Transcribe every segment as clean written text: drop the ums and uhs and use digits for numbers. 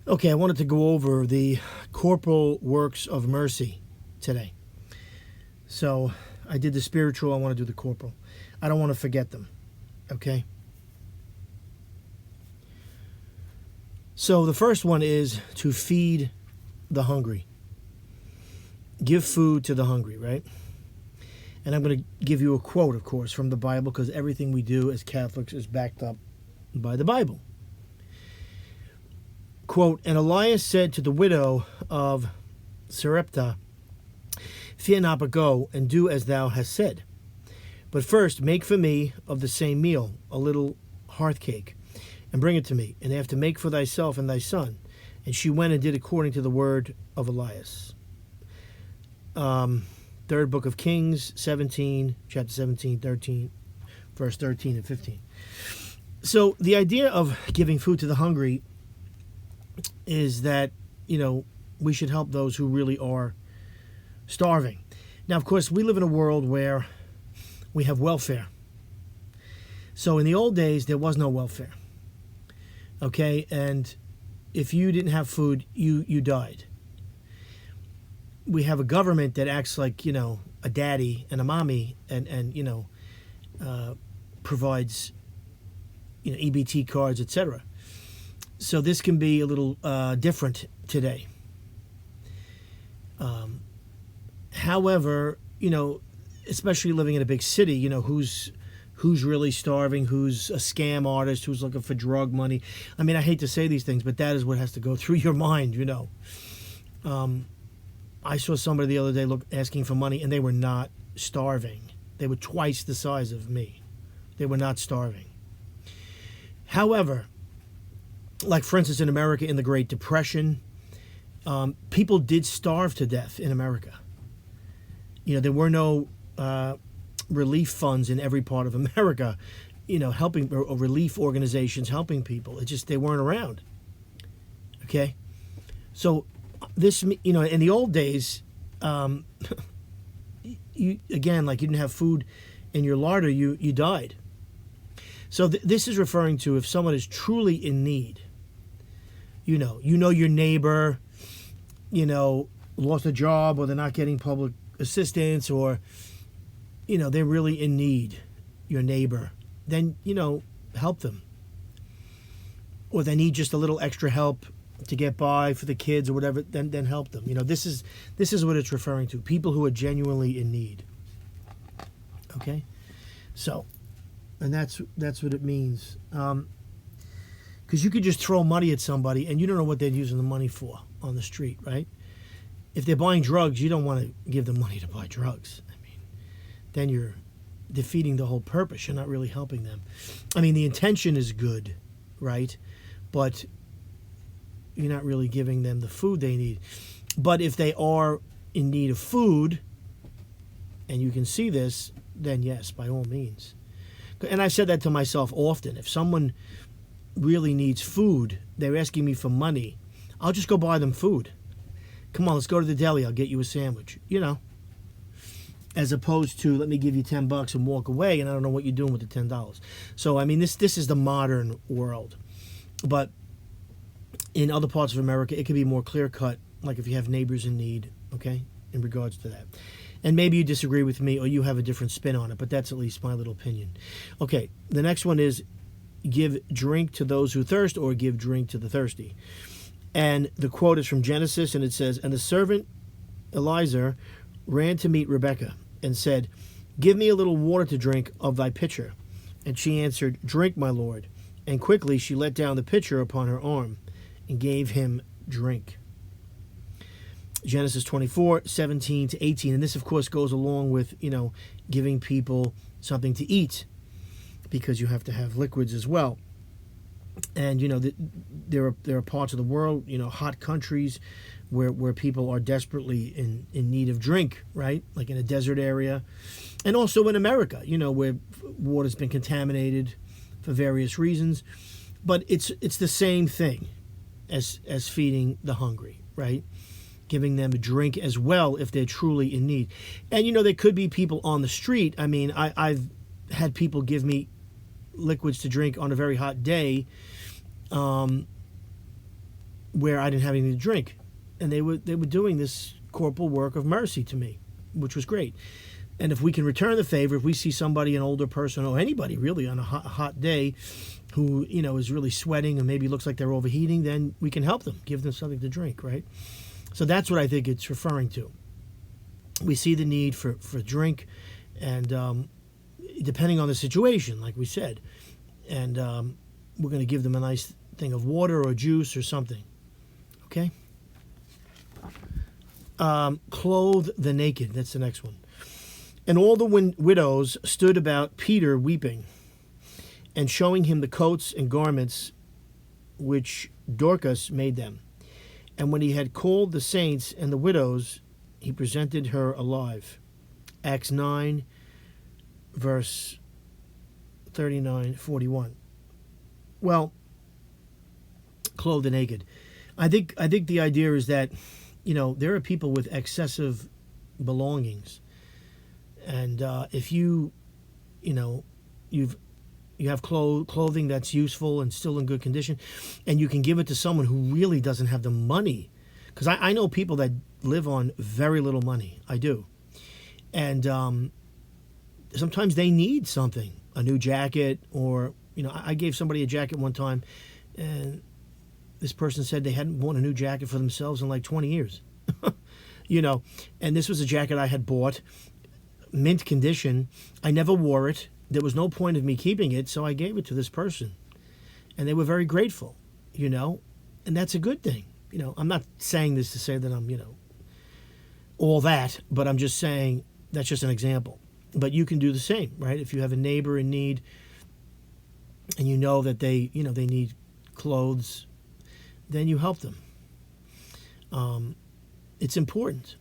Okay, I wanted to go over the Corporal Works of Mercy today. So I did the spiritual, I want to do the corporal. I don't want to forget them, okay? So the first one is to feed the hungry. Give food to the hungry, right? And I'm going to give you a quote, of course, from the Bible, because everything we do as Catholics is backed up by the Bible. Quote, and Elias said to the widow of Sarepta, fear not, but go and do as thou hast said. But first make for me of the same meal a little hearth cake, and bring it to me, and after make for thyself and thy son. And she went and did according to the word of Elias. Third book of Kings, 17, chapter 17, 13, verse 13 and 15. So the idea of giving food to the hungry is that, we should help those who really are starving. Now, of course, we live in a world where we have welfare. So in the old days, there was no welfare. Okay? And if you didn't have food, you died. We have a government that acts like, a daddy and a mommy and provides, EBT cards, etc. So this can be a little different today. However, especially living in a big city, who's really starving, who's a scam artist, who's looking for drug money. I mean, I hate to say these things, but that is what has to go through your mind, I saw somebody the other day asking for money, and they were not starving. They were twice the size of me. They were not starving. However, like for instance in America in the Great Depression, people did starve to death in America. There were no relief funds in every part of America, helping, or relief organizations helping people. They weren't around. Okay? So this, in the old days, you didn't have food in your larder, you died. So this is referring to if someone is truly in need. Your neighbor, lost a job, or they're not getting public assistance, or, they're really in need, your neighbor, then, help them. Or they need just a little extra help to get by for the kids or whatever, then help them. This is what it's referring to. People who are genuinely in need. Okay? So, and that's what it means. Because you could just throw money at somebody and you don't know what they're using the money for on the street, right? If they're buying drugs, you don't want to give them money to buy drugs. Then you're defeating the whole purpose. You're not really helping them. The intention is good, right? But you're not really giving them the food they need. But if they are in need of food, and you can see this, then yes, by all means. And I've said that to myself often. If someone really needs food, they're asking me for money, I'll just go buy them food. Come on, let's go to the deli, I'll get you a sandwich. As opposed to, let me give you $10 and walk away, and I don't know what you're doing with the $10. So, this is the modern world. But in other parts of America, it can be more clear-cut, like if you have neighbors in need, okay, in regards to that. And maybe you disagree with me or you have a different spin on it, but that's at least my little opinion. Okay, the next one is give drink to those who thirst, or give drink to the thirsty. And the quote is from Genesis, and it says, and the servant Eliezer ran to meet Rebekah and said, give me a little water to drink of thy pitcher. And she answered, drink, my lord. And quickly she let down the pitcher upon her arm and gave him drink. Genesis 24, 17 to 18. And this, of course, goes along with, giving people something to eat, because you have to have liquids as well. And, there are parts of the world, hot countries where people are desperately in need of drink, right? Like in a desert area. And also in America, where water's been contaminated for various reasons. But it's the same thing as feeding the hungry, right? Giving them a drink as well if they're truly in need. And, there could be people on the street. I've had people give me liquids to drink on a very hot day where I didn't have anything to drink, and they were doing this corporal work of mercy to me, which was great. And if we can return the favor, if we see somebody, an older person or anybody really on a hot day who, is really sweating and maybe looks like they're overheating, then we can help them, give them something to drink, right? So that's what I think it's referring to. We see the need for drink, and depending on the situation, like we said, and we're going to give them a nice thing of water or juice or something, okay? Clothe the naked, that's the next one. And all the widows stood about Peter weeping, and showing him the coats and garments which Dorcas made them. And when he had called the saints and the widows, he presented her alive. Acts 9, verse 39, 41. Well, clothe the naked. I think the idea is that, there are people with excessive belongings. And if you have clothing that's useful and still in good condition, and you can give it to someone who really doesn't have the money, because I know people that live on very little money. I do, and sometimes they need something, a new jacket, or I gave somebody a jacket one time, and this person said they hadn't worn a new jacket for themselves in like 20 years, and this was a jacket I had bought, mint condition. I never wore it. There was no point of me keeping it, so I gave it to this person. And they were very grateful, and that's a good thing. I'm not saying this to say that I'm, all that, but I'm just saying that's just an example. But you can do the same, right? If you have a neighbor in need and you know that they need clothes, then you help them. It's important,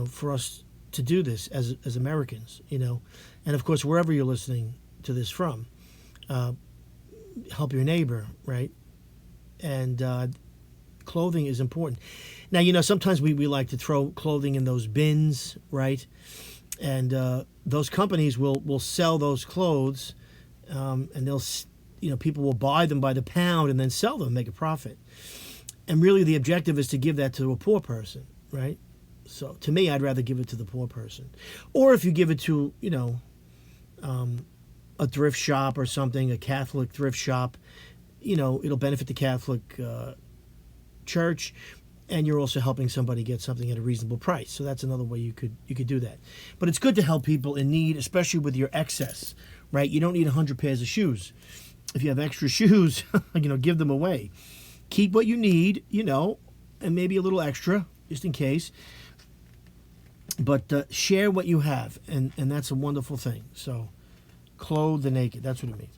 for us to do this as Americans, and of course wherever you're listening to this from, help your neighbor, right? And clothing is important. Now, sometimes we like to throw clothing in those bins, right? And those companies will sell those clothes, and they'll, people will buy them by the pound and then sell them, make a profit. And really the objective is to give that to a poor person, right? So to me, I'd rather give it to the poor person. Or if you give it to, a thrift shop or something, a Catholic thrift shop, it'll benefit the Catholic church, and you're also helping somebody get something at a reasonable price. So that's another way you could do that. But it's good to help people in need, especially with your excess, right? You don't need 100 pairs of shoes. If you have extra shoes, give them away. Keep what you need, and maybe a little extra, just in case. But share what you have, and that's a wonderful thing. So, clothe the naked. That's what it means.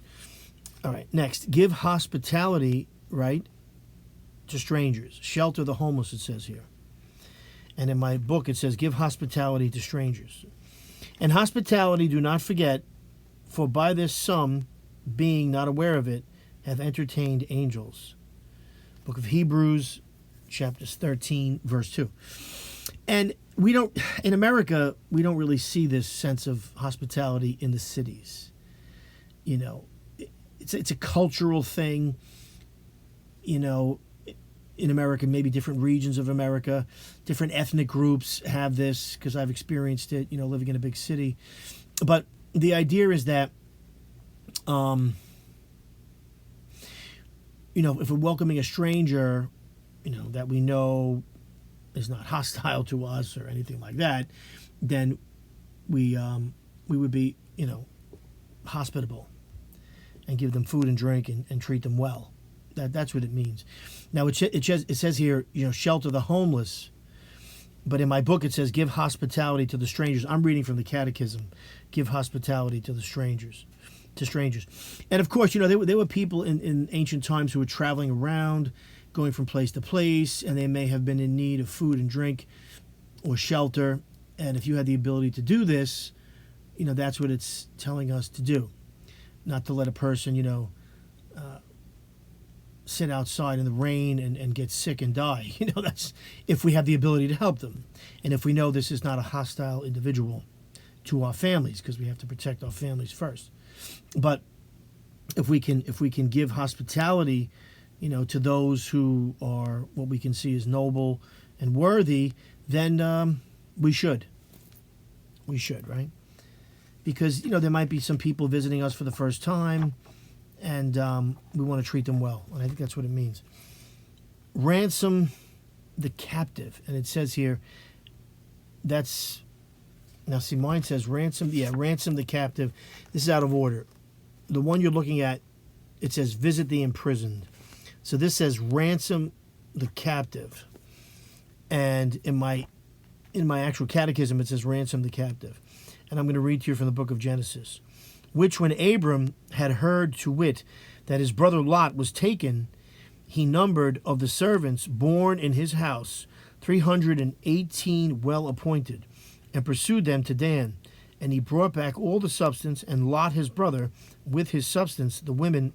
All right, next. Give hospitality, right, to strangers. Shelter the homeless, it says here. And in my book, it says, give hospitality to strangers. And hospitality, do not forget, for by this some, being not aware of it, have entertained angels. Book of Hebrews, chapter 13, verse 2. And in America, we don't really see this sense of hospitality in the cities. It's a cultural thing, in America, maybe different regions of America, different ethnic groups have this, because I've experienced it, living in a big city. But the idea is that, if we're welcoming a stranger, that we know is not hostile to us or anything like that, then we would be, hospitable and give them food and drink and treat them well. That's what it means. Now it says here, shelter the homeless, but in my book it says give hospitality to the strangers. I'm reading from the Catechism. Give hospitality to the strangers. And of course, there were people in ancient times who were traveling around, going from place to place, and they may have been in need of food and drink or shelter. And if you had the ability to do this, that's what it's telling us to do. Not to let a person, sit outside in the rain and get sick and die. That's if we have the ability to help them. And if we know this is not a hostile individual to our families, because we have to protect our families first. But if we can give hospitality, to those who are what we can see as noble and worthy, then we should. We should, right? Because, there might be some people visiting us for the first time, and we want to treat them well. And I think that's what it means. Ransom the captive. And it says here, now see, mine says ransom the captive. This is out of order. The one you're looking at, it says visit the imprisoned. So this says ransom the captive. And in my actual catechism, it says ransom the captive. And I'm going to read to you from the book of Genesis. Which when Abram had heard, to wit, that his brother Lot was taken, he numbered of the servants born in his house 318 well appointed, and pursued them to Dan. And he brought back all the substance, and Lot his brother with his substance, the women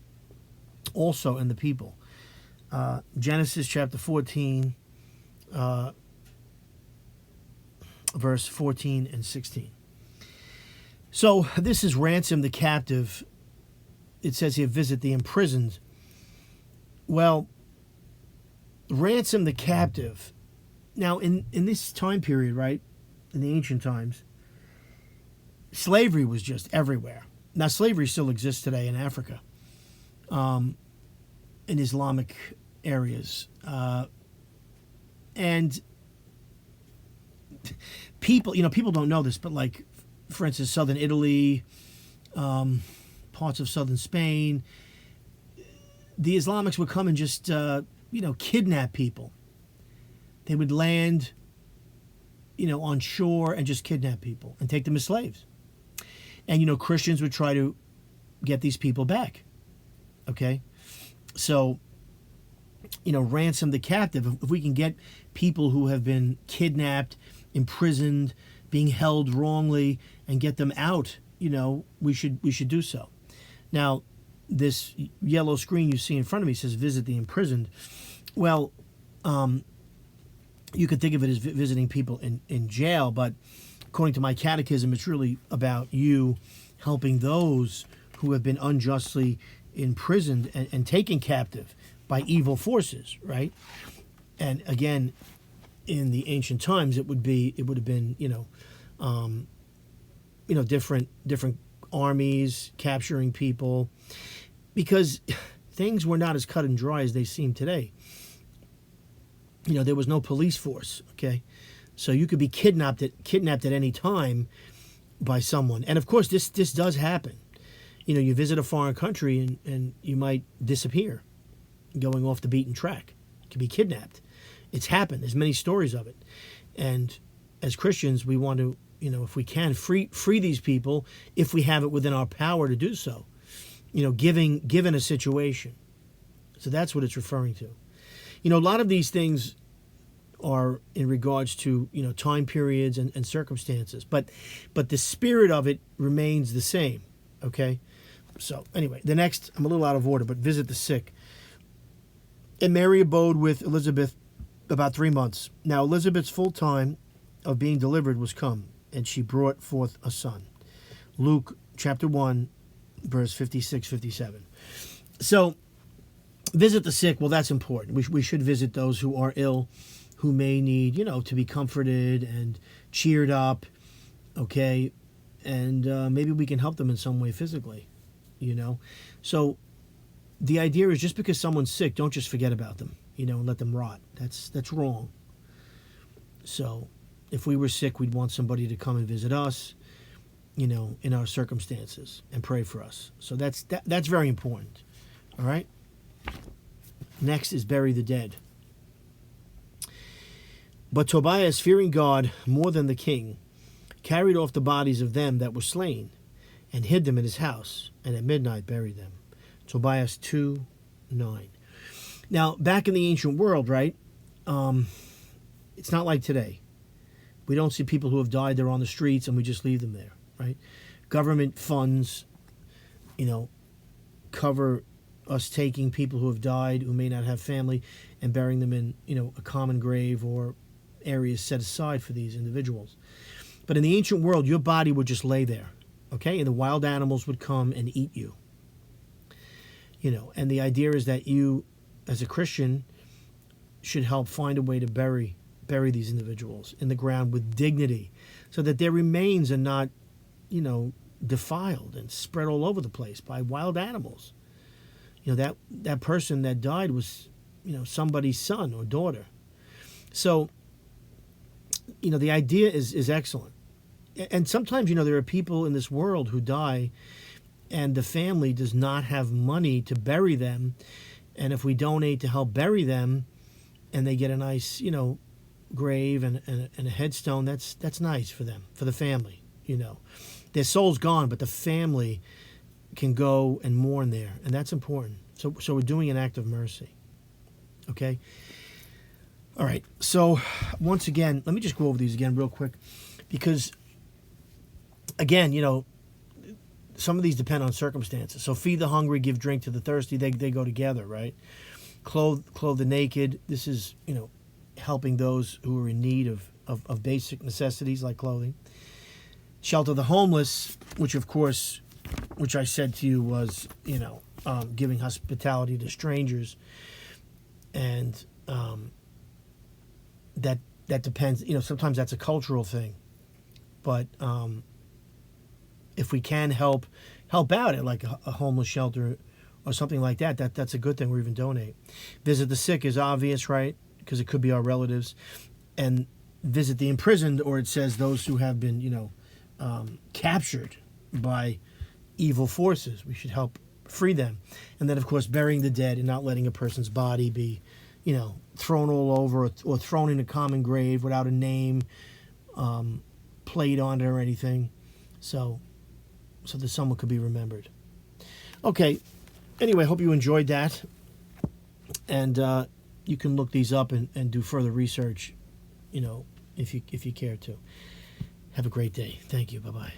also and the people. Genesis chapter 14, verse 14 and 16. So this is ransom the captive. It says here, visit the imprisoned. Well, ransom the captive. Now, in this time period, right, in the ancient times, slavery was just everywhere. Now, slavery still exists today in Africa, in Islamic areas. And people, people don't know this, but like, for instance, southern Italy, parts of southern Spain, the Islamics would come and just, kidnap people. They would land, on shore and just kidnap people and take them as slaves. And, Christians would try to get these people back. Okay? So, ransom the captive. If we can get people who have been kidnapped, imprisoned, being held wrongly, and get them out, we should do so. Now, this yellow screen you see in front of me says visit the imprisoned. Well, you could think of it as visiting people in jail, but according to my catechism, it's really about you helping those who have been unjustly imprisoned and taken captive by evil forces, right? And again, in the ancient times, it would have been different armies capturing people, because things were not as cut and dry as they seem today. There was no police force, okay? So you could be kidnapped at any time by someone. And of course, this does happen. You visit a foreign country and you might disappear, going off the beaten track. You could be kidnapped. It's happened. There's many stories of it. And as Christians, we want to, if we can, free these people if we have it within our power to do so. Given a situation. So that's what it's referring to. A lot of these things are in regards to, time periods and circumstances. But the spirit of it remains the same. Okay? So anyway, the next, I'm a little out of order, but visit the sick. And Mary abode with Elizabeth about 3 months. Now Elizabeth's full time of being delivered was come, and she brought forth a son. Luke chapter 1, verse 56, 57. So, visit the sick. Well, that's important. We should visit those who are ill, who may need, to be comforted and cheered up, okay? And maybe we can help them in some way physically, So, the idea is just because someone's sick, don't just forget about them, and let them rot. That's wrong. So, if we were sick, we'd want somebody to come and visit us, in our circumstances and pray for us. So that's very important. All right? Next is bury the dead. But Tobias, fearing God more than the king, carried off the bodies of them that were slain, and hid them in his house, and at midnight buried them. Tobias 2:9. Now, back in the ancient world, right, it's not like today. We don't see people who have died there on the streets and we just leave them there, right? Government funds, cover us taking people who have died, who may not have family, and burying them in, a common grave or areas set aside for these individuals. But in the ancient world, your body would just lay there, okay? And the wild animals would come and eat you. And the idea is that you as a Christian, should help find a way to bury these individuals in the ground with dignity, so that their remains are not, defiled and spread all over the place by wild animals. That person that died was, somebody's son or daughter. So, the idea is excellent. And sometimes, there are people in this world who die and the family does not have money to bury them. And if we donate to help bury them and they get a nice, grave and a headstone, that's nice for them, for the family, Their soul's gone, but the family can go and mourn there. And that's important. So we're doing an act of mercy. Okay? All right. So once again, let me just go over these again real quick, because again, some of these depend on circumstances. So feed the hungry, give drink to the thirsty. They go together, right? Clothe the naked. This is, helping those who are in need of basic necessities like clothing. Shelter the homeless, which I said to you was, giving hospitality to strangers. And that depends, sometimes that's a cultural thing. But if we can help out at like a homeless shelter or something like that's a good thing, or even donate. Visit the sick is obvious, right? Because it could be our relatives. And visit the imprisoned, or it says those who have been, captured by evil forces. We should help free them. And then, of course, burying the dead and not letting a person's body be, thrown all over or thrown in a common grave without a name played on it or anything. So that someone could be remembered. Okay. Anyway, I hope you enjoyed that. And you can look these up and do further research, if you care to. Have a great day. Thank you. Bye-bye.